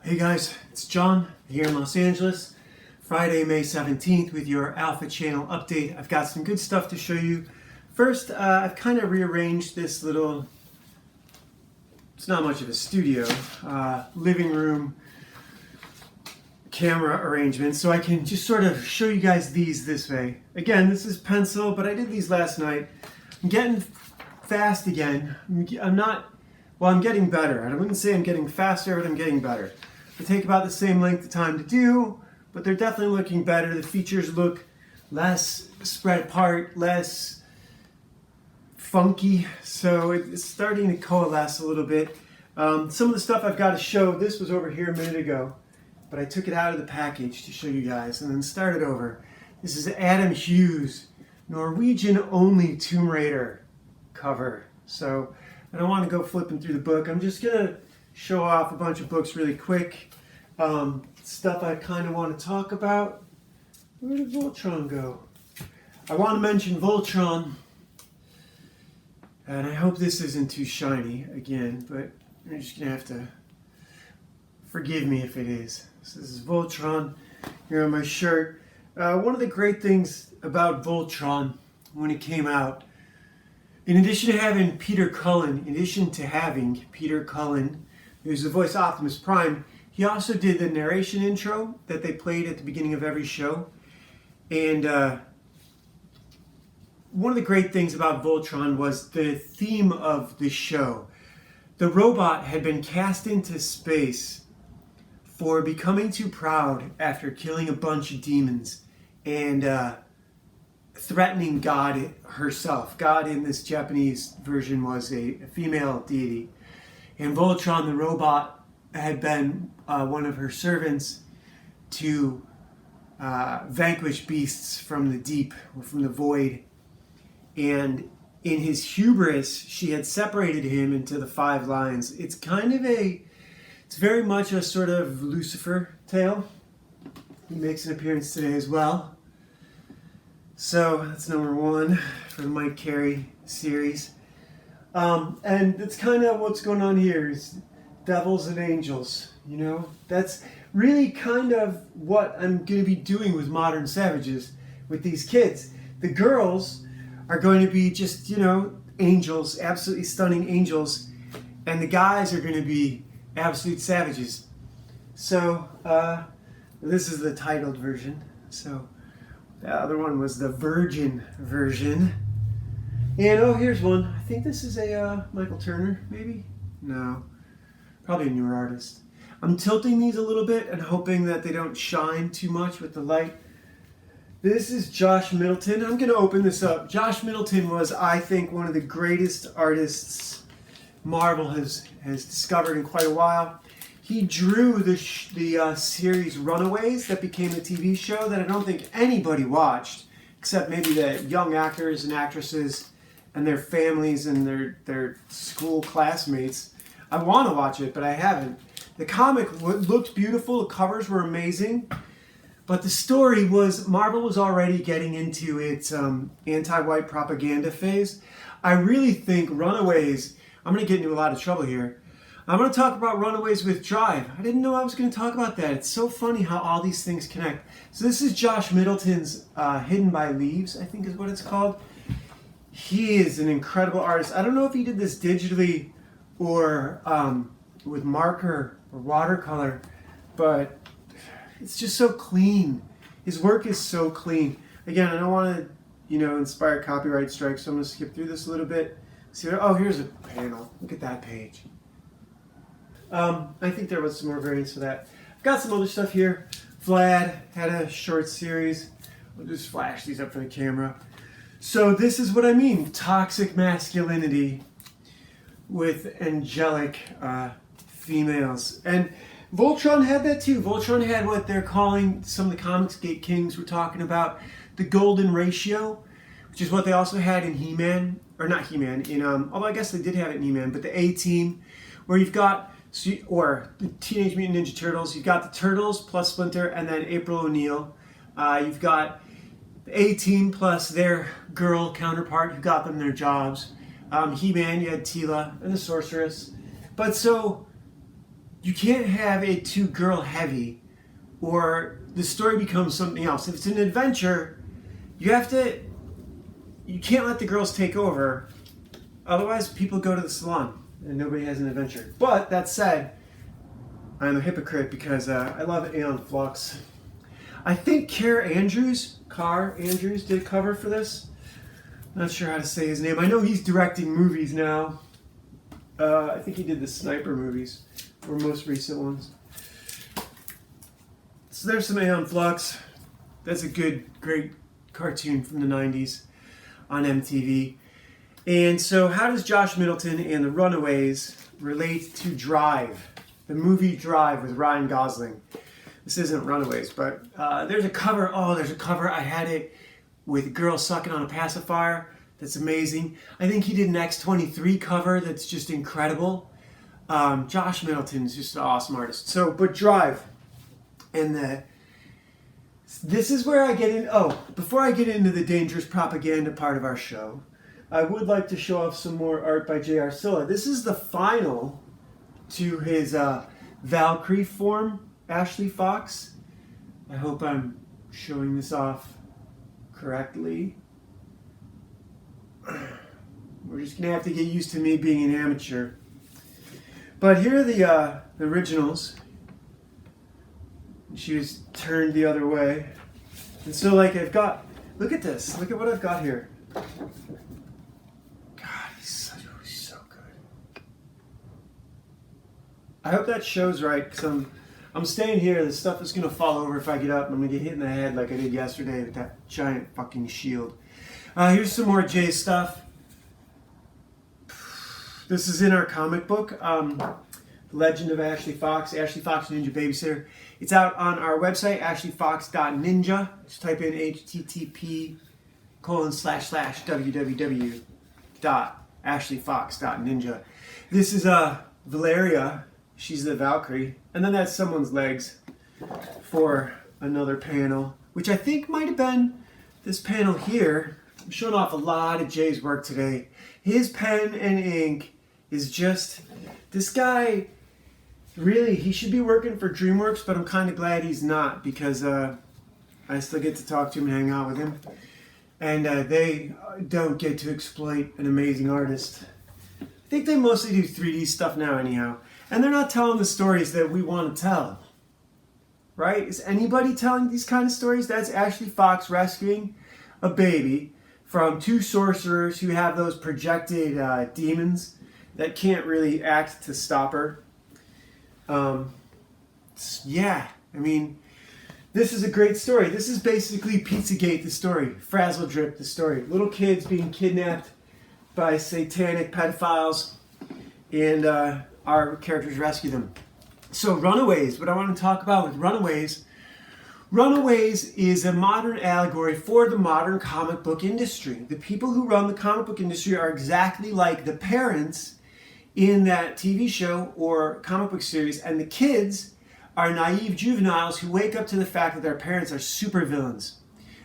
Hey guys, it's John here in Los Angeles, Friday, May 17th with your Alpha Channel update. I've got some good stuff to show you. First, I've kind of rearranged this little, it's not much of a studio, living room camera arrangement, so I can just sort of show you guys these this way. Again, this is pencil, but I did these last night. I'm getting fast again. I'm getting better. I wouldn't say I'm getting faster, but I'm getting better. They take about the same length of time to do, but they're definitely looking better. The features look less spread apart, less funky, so it's starting to coalesce a little bit. Some of the stuff I've got to show, this was over here a minute ago, but I took it out of the package to show you guys and then started over. This is Adam Hughes, Norwegian-only Tomb Raider cover. So I don't want to go flipping through the book. I'm just going to show off a bunch of books really quick. Stuff I kind of want to talk about. Where did Voltron go? I want to mention Voltron. And I hope this isn't too shiny again, but you're just going to have to forgive me if it is. So this is Voltron here on my shirt. One of the great things about Voltron when it came out, in addition to having Peter Cullen, who's the voice of Optimus Prime, he also did the narration intro that they played at the beginning of every show. And one of the great things about Voltron was the theme of the show. The robot had been cast into space for becoming too proud after killing a bunch of demons and threatening God herself. God in this Japanese version was a female deity. And Voltron, the robot, had been one of her servants to vanquish beasts from the deep or from the void. And in his hubris, she had separated him into the 5 lines. It's very much a sort of Lucifer tale. He makes an appearance today as well. So that's number 1 for the Mike Carey series. And that's kind of what's going on here is devils and angels, you know? That's really kind of what I'm going to be doing with Modern Savages with these kids. The girls are going to be just, angels, absolutely stunning angels, and the guys are going to be absolute savages. So, this is the titled version. So, the other one was the virgin version. And here's one. I think this is a Michael Turner, maybe? No, probably a newer artist. I'm tilting these a little bit and hoping that they don't shine too much with the light. This is Josh Middleton. I'm going to open this up. Josh Middleton was, I think, one of the greatest artists Marvel has discovered in quite a while. He drew the series Runaways that became a TV show that I don't think anybody watched, except maybe the young actors and actresses and their families and their school classmates. I want to watch it, but I haven't. The comic looked beautiful. The covers were amazing. But the story was, Marvel was already getting into its anti-white propaganda phase. I really think Runaways, I'm going to get into a lot of trouble here. I'm going to talk about Runaways with Drive. I didn't know I was going to talk about that. It's so funny how all these things connect. So this is Josh Middleton's Hidden by Leaves, I think is what it's called. He is an incredible artist. I don't know if he did this digitally or with marker or watercolor, but it's just so clean. His work is so clean. Again, I don't want to, inspire copyright strikes, so I'm going to skip through this a little bit. Here's a panel. Look at that page. I think there was some more variants for that. I've got some other stuff here. Vlad had a short series. I'll just flash these up for the camera. So this is what I mean. Toxic masculinity with angelic females. And Voltron had that too. Voltron had what they're calling, some of the Comics Gate Kings were talking about, the golden ratio, which is what they also had in He-Man, or not He-Man, although I guess they did have it in He-Man, but the A-Team, where you've got, or the Teenage Mutant Ninja Turtles, you've got the Turtles plus Splinter and then April O'Neil. You've got the A-Team plus their girl counterpart who got them their jobs. He-Man, you had Teela and the Sorceress. But so you can't have it too girl heavy, or the story becomes something else. If it's an adventure, you can't let the girls take over. Otherwise, people go to the salon and nobody has an adventure. But that said, I'm a hypocrite because I love Aeon Flux. I think Carr Andrews did a cover for this. Not sure how to say his name. I know he's directing movies now. I think he did the Sniper movies, or most recent ones. So there's some Aeon Flux. That's a great cartoon from the 90s on MTV. And so how does Josh Middleton and the Runaways relate to Drive, the movie Drive with Ryan Gosling? This isn't Runaways, but there's a cover. Oh, there's a cover. I had it with girls sucking on a pacifier. That's amazing. I think he did an X-23 cover that's just incredible. Josh Middleton is just an awesome artist. So, but Drive. And this is where I get in. Oh, before I get into the dangerous propaganda part of our show, I would like to show off some more art by J.R. Silla. This is the final to his Valkyrie form, Ashley Fox. I hope I'm showing this off correctly. We're just going to have to get used to me being an amateur. But here are the originals. She was turned the other way. And so, like, I've got... Look at this. Look at what I've got here. God, he's so good. I hope that shows right, because I'm staying here. This stuff is going to fall over if I get up. I'm going to get hit in the head like I did yesterday with that giant fucking shield. Here's some more Jay stuff. This is in our comic book, Legend of Ashley Fox, Ashley Fox Ninja Babysitter. It's out on our website, ashleyfox.ninja. Just type in http://www.ashleyfox.ninja. This is Valeria. She's the Valkyrie. And then that's someone's legs for another panel, which I think might have been this panel here. I'm showing off a lot of Jay's work today. His pen and ink is just... This guy... Really, he should be working for DreamWorks, but I'm kind of glad he's not, because I still get to talk to him and hang out with him. And they don't get to exploit an amazing artist. I think they mostly do 3D stuff now anyhow. And they're not telling the stories that we want to tell. Right? Is anybody telling these kind of stories? That's Ashley Fox rescuing a baby from two sorcerers who have those projected demons that can't really act to stop her. Yeah, I mean, this is a great story. This is basically Pizzagate, the story. Frazzle Drip, the story. Little kids being kidnapped by satanic pedophiles, and our characters rescue them. So Runaways, what I want to talk about with Runaways is a modern allegory for the modern comic book industry. The people who run the comic book industry are exactly like the parents in that TV show or comic book series, and the kids are naive juveniles who wake up to the fact that their parents are supervillains.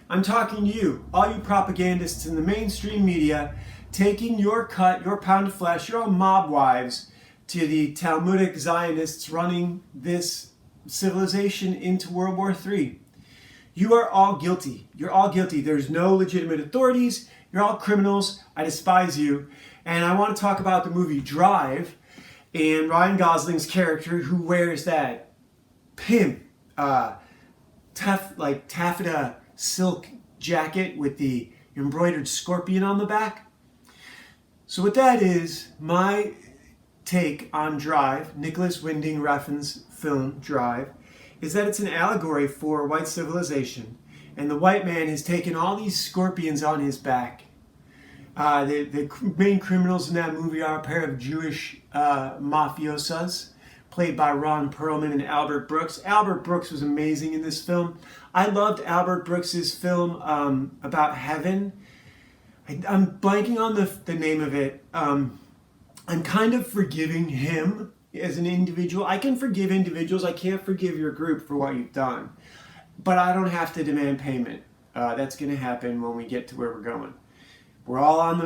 I'm talking to you, all you propagandists in the mainstream media, taking your cut, your pound of flesh, your own mob wives, to the Talmudic Zionists running this civilization into World War III. You are all guilty. You're all guilty. There's no legitimate authorities. You're all criminals. I despise you. And I want to talk about the movie Drive and Ryan Gosling's character who wears that pimp, taffeta silk jacket with the embroidered scorpion on the back. So what that is, my take on Drive, Nicholas Winding Refn's film Drive, is that it's an allegory for white civilization. And the white man has taken all these scorpions on his back. The main criminals in that movie are a pair of Jewish mafiosas, played by Ron Perlman and Albert Brooks. Albert Brooks was amazing in this film. I loved Albert Brooks' film about heaven. I'm blanking on the name of it. I'm kind of forgiving him as an individual. I can forgive individuals. I can't forgive your group for what you've done. But I don't have to demand payment. That's going to happen when we get to where we're going. We're all on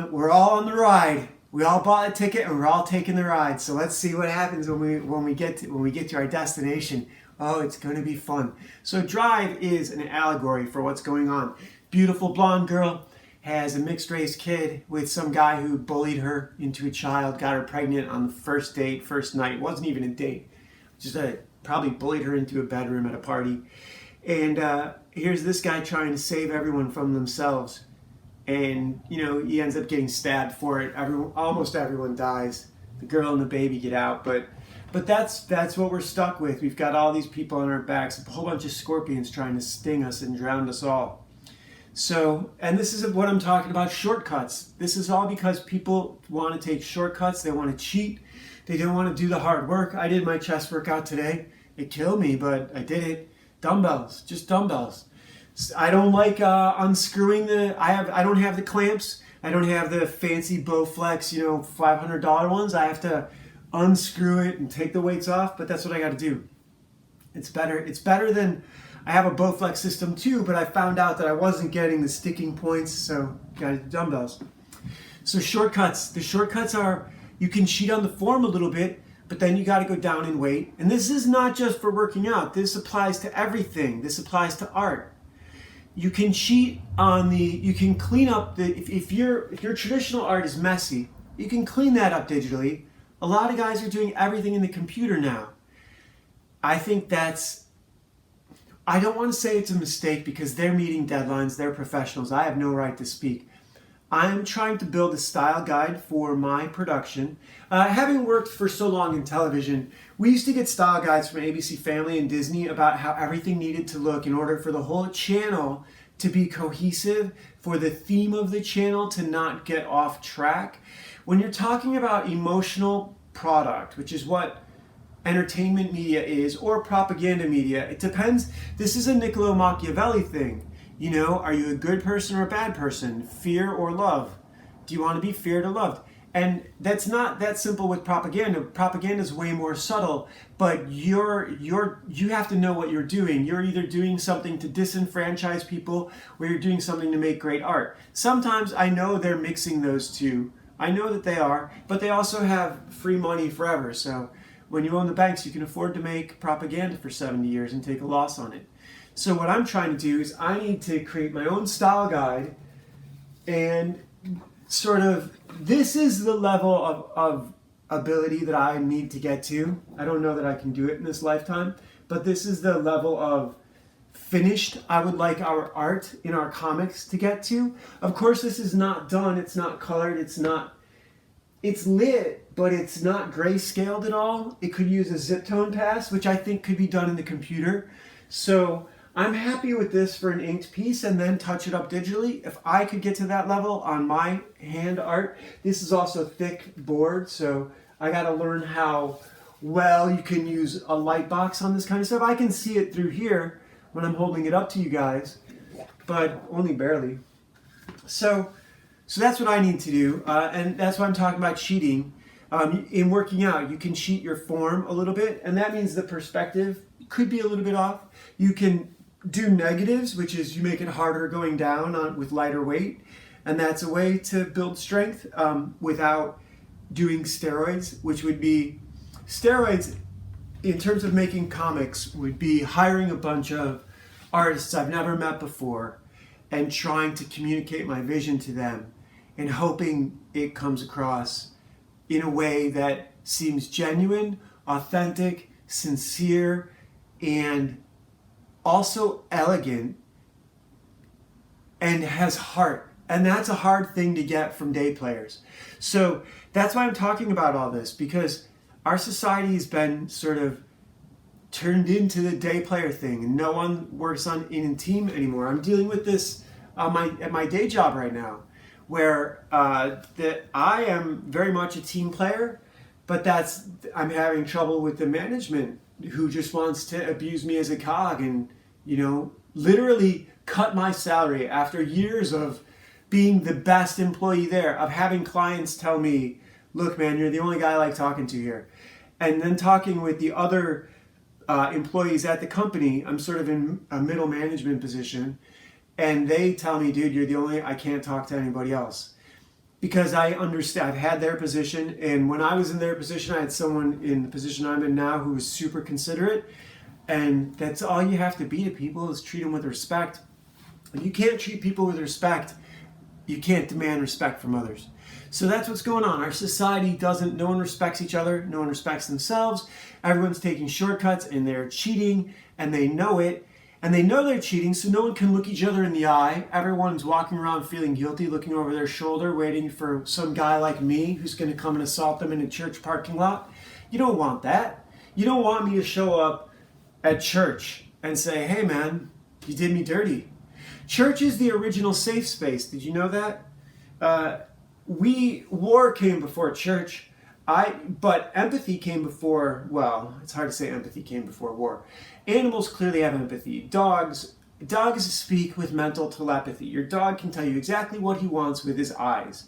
the ride. We all bought a ticket and we're all taking the ride. So let's see what happens when we get to our destination. Oh, it's going to be fun. So Drive is an allegory for what's going on. Beautiful blonde girl has a mixed race kid with some guy who bullied her into a child, got her pregnant on the first date, first night. It wasn't even a date. Just probably bullied her into a bedroom at a party. And here's this guy trying to save everyone from themselves. And, he ends up getting stabbed for it. Almost everyone dies. The girl and the baby get out. But that's what we're stuck with. We've got all these people on our backs, a whole bunch of scorpions trying to sting us and drown us all. So, and this is what I'm talking about, shortcuts. This is all because people want to take shortcuts. They want to cheat. They don't want to do the hard work. I did my chest workout today. It killed me, but I did it. Dumbbells, just dumbbells. I don't like unscrewing I don't have the clamps. I don't have the fancy Bowflex, $500 ones. I have to unscrew it and take the weights off, but that's what I got to do. It's better than, I have a Bowflex system too, but I found out that I wasn't getting the sticking points, so got to do dumbbells. So shortcuts. The shortcuts are, you can cheat on the form a little bit, but then you got to go down in weight. And this is not just for working out. This applies to everything. This applies to art. You can cheat on you can clean up if your traditional art is messy, you can clean that up digitally. A lot of guys are doing everything in the computer now. I think I don't want to say it's a mistake because they're meeting deadlines, they're professionals. I have no right to speak. I'm trying to build a style guide for my production. Having worked for so long in television, we used to get style guides from ABC Family and Disney about how everything needed to look in order for the whole channel to be cohesive, for the theme of the channel to not get off track. When you're talking about emotional product, which is what entertainment media is, or propaganda media, it depends. This is a Niccolo Machiavelli thing. Are you a good person or a bad person? Fear or love? Do you want to be feared or loved? And that's not that simple with propaganda. Propaganda is way more subtle, but you have to know what you're doing. You're either doing something to disenfranchise people or you're doing something to make great art. Sometimes I know they're mixing those two. I know that they are, but they also have free money forever. So when you own the banks, you can afford to make propaganda for 70 years and take a loss on it. So what I'm trying to do is I need to create my own style guide, and sort of this is the level of ability that I need to get to. I don't know that I can do it in this lifetime, but this is the level of finished I would like our art in our comics to get to. Of course, this is not done. It's not colored. It's lit, but it's not grayscaled at all. It could use a zip tone pass, which I think could be done in the computer. So I'm happy with this for an inked piece and then touch it up digitally. If I could get to that level on my hand art, this is also thick board, so I got to learn how well you can use a light box on this kind of stuff. I can see it through here when I'm holding it up to you guys, but only barely. So that's what I need to do, and that's why I'm talking about cheating. In working out, you can cheat your form a little bit, and that means the perspective could be a little bit off. You can do negatives, which is you make it harder going down with lighter weight, and that's a way to build strength without doing steroids, which would be steroids in terms of making comics would be hiring a bunch of artists I've never met before and trying to communicate my vision to them and hoping it comes across in a way that seems genuine, authentic, sincere, and also elegant and has heart. And that's a hard thing to get from day players. So that's why I'm talking about all this, because our society has been sort of turned into the day player thing, and no one works in a team anymore. I'm dealing with this at my day job right now, where that I am very much a team player, but I'm having trouble with the management who just wants to abuse me as a cog and, literally cut my salary after years of being the best employee there, of having clients tell me, look, man, you're the only guy I like talking to here. And then talking with the other employees at the company, I'm sort of in a middle management position, and they tell me, dude, you're the only, I can't talk to anybody else. because I understand. I've had their position, and when I was in their position, I had someone in the position I'm in now who was super considerate, and that's all you have to be to people, is treat them with respect. If you can't treat people with respect, you can't demand respect from others. So that's what's going on. Our society doesn't, no one respects each other, no one respects themselves. Everyone's taking shortcuts and they're cheating, and they know it. And they know they're cheating, so no one can look each other in the eye. Everyone's walking around feeling guilty, looking over their shoulder, waiting for some guy like me who's going to come and assault them in a church parking lot. You don't want that. You don't want me to show up at church and say, hey man, you did me dirty. Church is the original safe space. Did you know that? War came before church. But empathy came before, well, it's hard to say empathy came before war. Animals clearly have empathy. Dogs speak with mental telepathy. Your dog can tell you exactly what he wants with his eyes.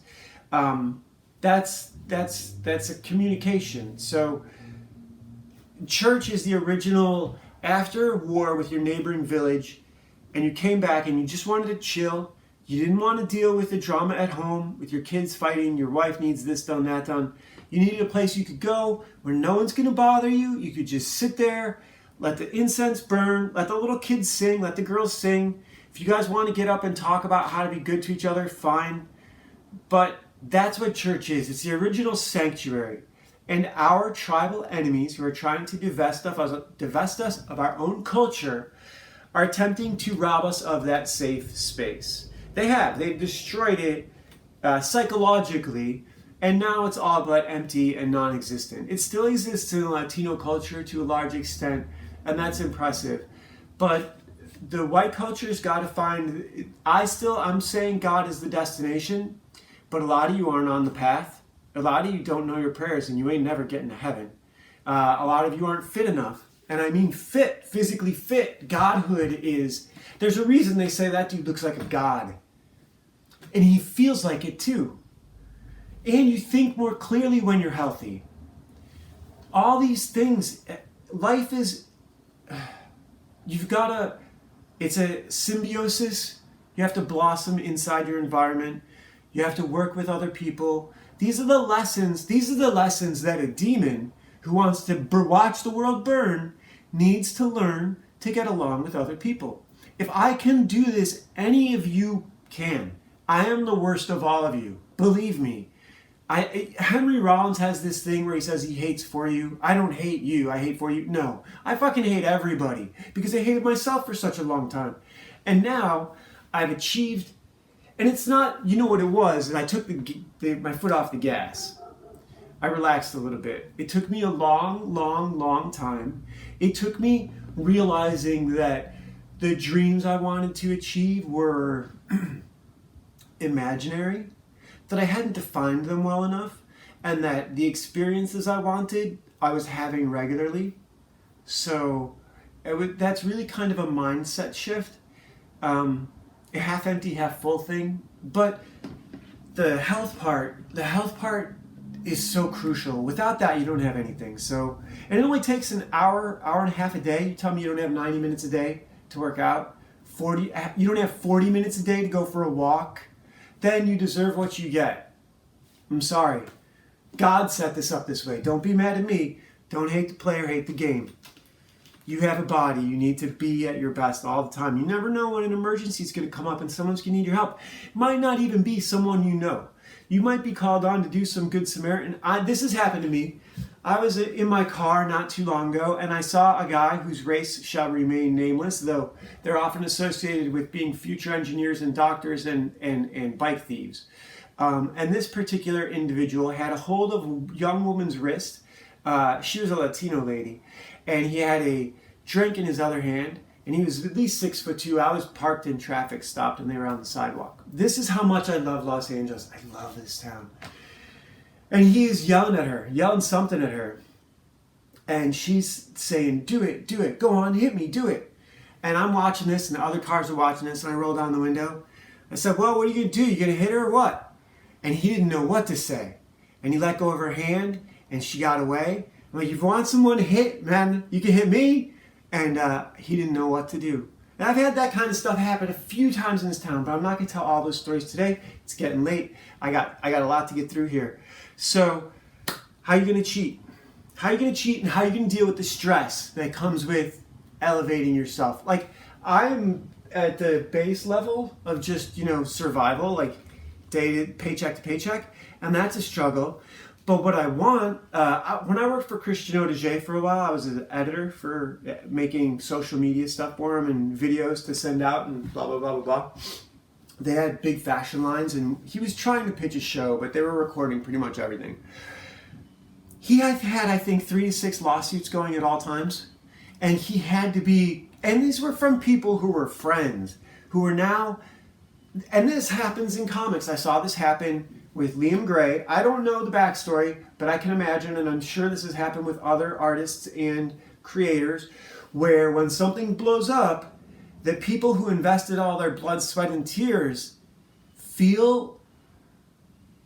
That's a communication. So church is the original, after war with your neighboring village, and you came back and you just wanted to chill. You didn't want to deal with the drama at home, with your kids fighting, your wife needs this done, that done. You needed a place you could go where no one's going to bother you. You could just sit there, let the incense burn, let the little kids sing, let the girls sing. If you guys want to get up and talk about how to be good to each other, fine. But that's what church is. It's the original sanctuary. And our tribal enemies who are trying to divest us of our own culture are attempting to rob us of that safe space. They've destroyed it psychologically, and now it's all but empty and non-existent. It still exists in Latino culture to a large extent, and that's impressive. But the white culture's got to find, I'm saying God is the destination, but a lot of you aren't on the path. A lot of you don't know your prayers, and you ain't never getting to heaven. A lot of you aren't fit enough. And I mean fit, physically fit. Godhood is, there's a reason they say that dude looks like a god. And he feels like it too. And you think more clearly when you're healthy. All these things, life is, it's a symbiosis. You have to blossom inside your environment. You have to work with other people. These are the lessons that a demon who wants to watch the world burn needs to learn to get along with other people. If I can do this, any of you can. I am the worst of all of you. Believe me. Henry Rollins has this thing where he says he hates for you. I don't hate you, I hate for you. No, I fucking hate everybody because I hated myself for such a long time. And now I've achieved, and it's not, you know what it was, and I took my foot off the gas. I relaxed a little bit. It took me a long time. It took me realizing that the dreams I wanted to achieve were imaginary, that I hadn't defined them well enough, and that the experiences I wanted, I was having regularly. So that's really kind of a mindset shift. A half empty, half full thing. But the health part is so crucial. Without that, you don't have anything. So, and it only takes an hour and a half a day. You tell me you don't have 90 minutes a day to work out. You don't have 40 minutes a day to go for a walk. Then you deserve what you get. I'm sorry. God set this up this way. Don't be mad at me. Don't hate the player, hate the game. You have a body. You need to be at your best all the time. You never know when an emergency is going to come up and someone's going to need your help. It might not even be someone you know. You might be called on to do some good Samaritan. This has happened to me. I was in my car not too long ago, and I saw a guy whose race shall remain nameless, though they're often associated with being future engineers and doctors and bike thieves. And this particular individual had a hold of a young woman's wrist. She was a Latino lady, and he had a drink in his other hand, and he was at least 6'2". I was parked in traffic, stopped, and they were on the sidewalk. This is how much I love Los Angeles. I love this town. And he is yelling something at her. And she's saying, do it, go on, hit me, do it. And I'm watching this, and the other cars are watching this, and I roll down the window. I said, well, what are you going to do? You going to hit her or what? And he didn't know what to say. And he let go of her hand, and she got away. I'm like, if you want someone to hit, man, you can hit me. And he didn't know what to do. And I've had that kind of stuff happen a few times in this town, but I'm not going to tell all those stories today. It's getting late. I got a lot to get through here. So, how are you going to cheat? How are you going to cheat, and how are you going to deal with the stress that comes with elevating yourself? Like, I'm at the base level of just, survival, like paycheck to paycheck, and that's a struggle. But what I want, when I worked for Christian Audiger for a while, I was an editor for making social media stuff for him and videos to send out and blah, blah, blah, blah, blah. They had big fashion lines, and he was trying to pitch a show, but they were recording pretty much everything. He had, I think, 3 to 6 lawsuits going at all times, and he had to be, and these were from people who were friends, who are now, and this happens in comics. I saw this happen with Liam Gray. I don't know the backstory, but I can imagine, and I'm sure this has happened with other artists and creators, where when something blows up, that people who invested all their blood, sweat, and tears feel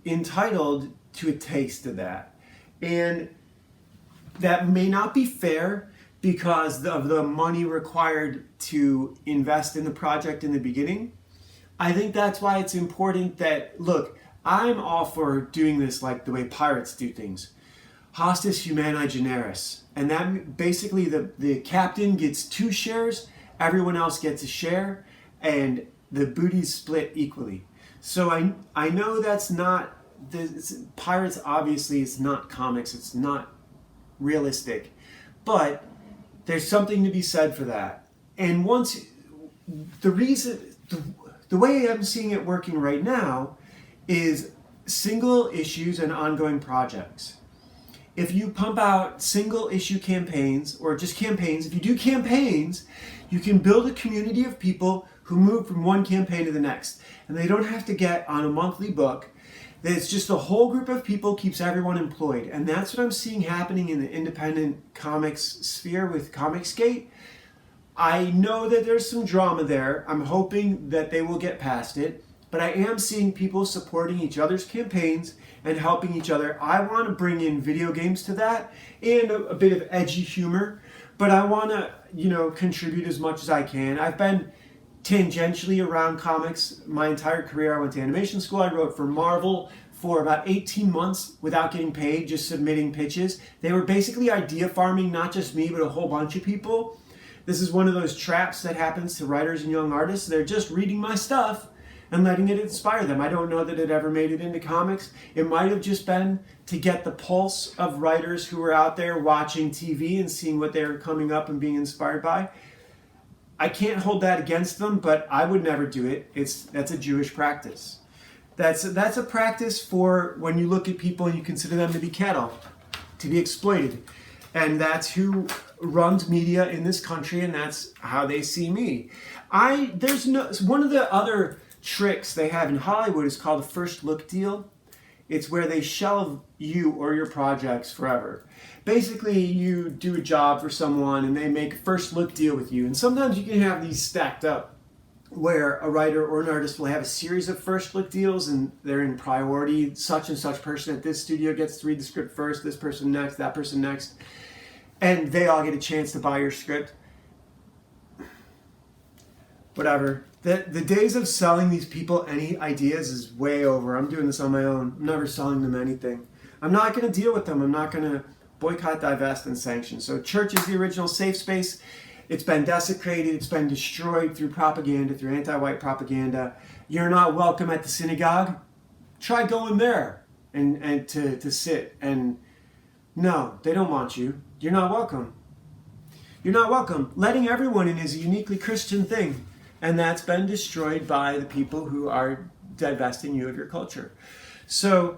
entitled to a taste of that. And that may not be fair because of the money required to invest in the project in the beginning. I think that's why it's important that, look, I'm all for doing this like the way pirates do things. Hostis humani generis. And that basically the captain gets 2 shares, everyone else gets a share, and the booty's split equally. So I know that's not, pirates obviously it's not comics, it's not realistic. But there's something to be said for that. And once, the way I'm seeing it working right now is single issues and ongoing projects. If you pump out single issue campaigns or just campaigns, if you do campaigns, you can build a community of people who move from one campaign to the next. And they don't have to get on a monthly book. It's just a whole group of people keeps everyone employed. And that's what I'm seeing happening in the independent comics sphere with Comicsgate. I know that there's some drama there. I'm hoping that they will get past it. But I am seeing people supporting each other's campaigns and helping each other. I want to bring in video games to that and a bit of edgy humor. But I want to, contribute as much as I can. I've been tangentially around comics my entire career. I went to animation school. I wrote for Marvel for about 18 months without getting paid, just submitting pitches. They were basically idea farming, not just me, but a whole bunch of people. This is one of those traps that happens to writers and young artists. They're just reading my stuff and letting it inspire them. I don't know that it ever made it into comics. It might have just been to get the pulse of writers who were out there watching TV and seeing what they were coming up and being inspired by. I can't hold that against them, but I would never do it. That's a Jewish practice. That's a practice for when you look at people and you consider them to be cattle, to be exploited. And that's who runs media in this country, and that's how they see me. One of the other tricks they have in Hollywood is called a first look deal. It's where they shelve you or your projects forever. Basically, you do a job for someone and they make a first look deal with you. And sometimes you can have these stacked up where a writer or an artist will have a series of first look deals and they're in priority. Such and such person at this studio gets to read the script first, this person next, that person next. And they all get a chance to buy your script. Whatever. The days of selling these people any ideas is way over. I'm doing this on my own. I'm never selling them anything. I'm not going to deal with them. I'm not going to boycott, divest, and sanction. So church is the original safe space. It's been desecrated. It's been destroyed through propaganda, through anti-white propaganda. You're not welcome at the synagogue. Try going there and to sit. And no, they don't want you. You're not welcome. You're not welcome. Letting everyone in is a uniquely Christian thing. And that's been destroyed by the people who are divesting you of your culture. So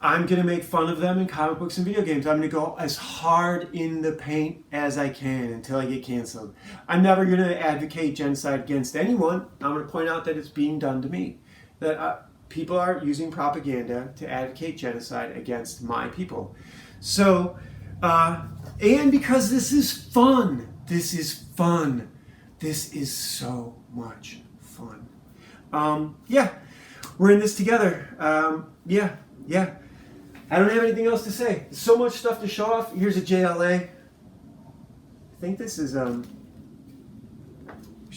I'm going to make fun of them in comic books and video games. I'm going to go as hard in the paint as I can until I get canceled. I'm never going to advocate genocide against anyone. I'm going to point out that it's being done to me. That people are using propaganda to advocate genocide against my people. So, and because this is fun. This is fun. This is so much fun. We're in this together. Yeah. I don't have anything else to say. There's so much stuff to show off. Here's a JLA. I think this is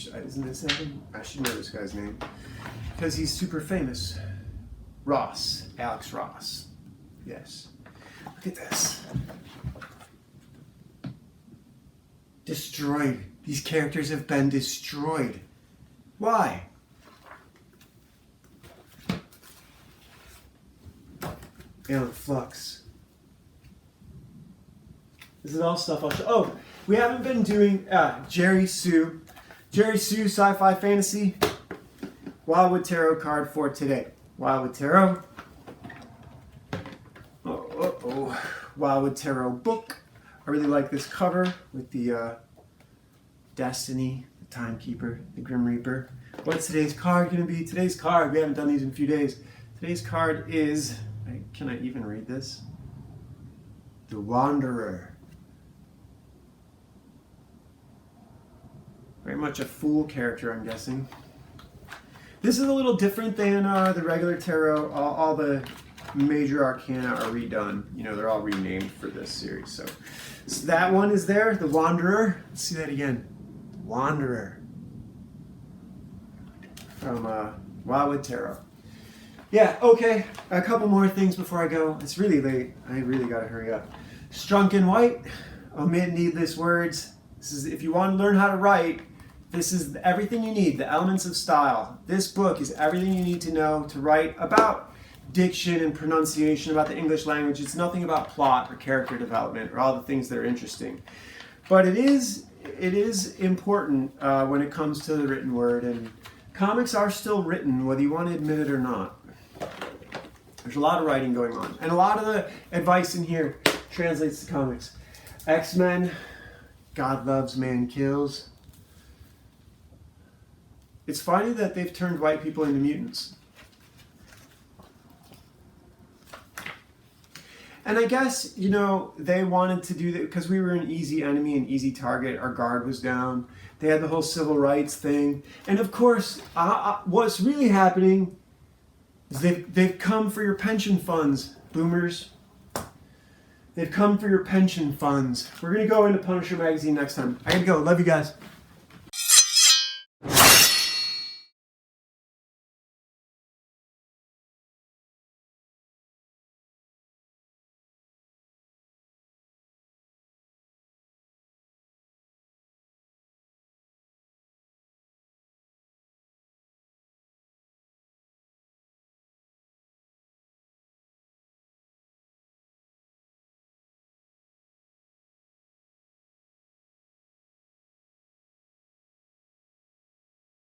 Isn't this him? I should know this guy's name because he's super famous. Ross, Alex Ross. Yes. Look at this. Destroyed. These characters have been destroyed. Why? Aeon Flux. This is all stuff I'll show. Oh, we haven't been doing Jerry Sue. Jerry Sue, sci-fi fantasy. Wildwood Tarot card for today. Wildwood Tarot. Wildwood Tarot book. I really like this cover with the Destiny, the Timekeeper, the Grim Reaper. What's today's card going to be? Today's card, we haven't done these in a few days. Today's card is, can I even read this? The Wanderer. Very much a fool character, I'm guessing. This is a little different than the regular tarot. All the major arcana are redone. You know, they're all renamed for this series. So that one is there, the Wanderer. Let's see that again. Wanderer. From Wildwood Tarot. Yeah, okay. A couple more things before I go. It's really late. I really got to hurry up. Strunk and White. Omit needless words. This is if you want to learn how to write. This is everything you need, the elements of style. This book is everything you need to know to write about diction and pronunciation, about the English language. It's nothing about plot or character development or all the things that are interesting. But it is important when it comes to the written word, and comics are still written, whether you want to admit it or not. There's a lot of writing going on. And a lot of the advice in here translates to comics. X-Men, God loves, man kills. It's funny that they've turned white people into mutants. And I guess, you know, they wanted to do that because we were an easy enemy, an easy target. Our guard was down. They had the whole civil rights thing. And of course, what's really happening is they've come for your pension funds, boomers. They've come for your pension funds. We're going to go into Punisher Magazine next time. I got to go. Love you guys.